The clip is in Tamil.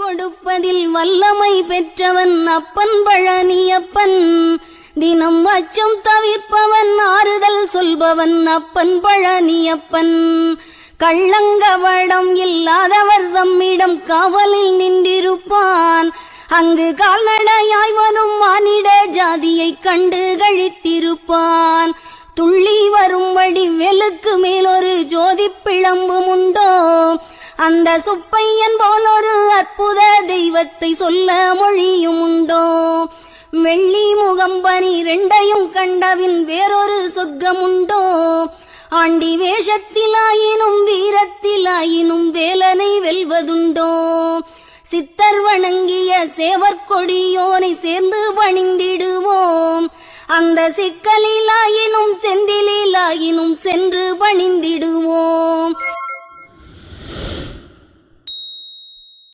கொடுப்பதில் வல்லமை பெற்றவன் அப்பன் பழனியப்பன். தினம் அச்சம் தவிர்ப்பவன் ஆறுதல் சொல்பவன் அப்பன் பழனியப்பன். கள்ளங்கவடம் இல்லாதவர் தம்மிடம் காவலில் நின்றிருப்பான். அங்கு கால்நடையாய் வரும் மானிட ஜாதியை கண்டு கழித்திருப்பான். துள்ளி வரும்படி வெளுக்கு மேலொரு ஜோதி பிளம்பும் உண்டோ? அந்த சுப்பையன் போலொரு அற்புத தெய்வத்தை சொல்ல மொழியும் உண்டோ? வெள்ளி முகம்பனி ரெண்டையும் கண்டவின் வேறொரு சொர்க்கம் உண்டோ? ஆண்டி வேஷத்திலாயினும் வீரத்திலாயினும் வேலனை வெல்வதுண்டோ? சித்தர் வணங்கிய சேவற்கொடியோனை சேர்ந்து பணிந்திடுவோம். அந்த சிக்கலிலாயினும் செந்திலாயினும் சென்று பணிந்திடுவோம்.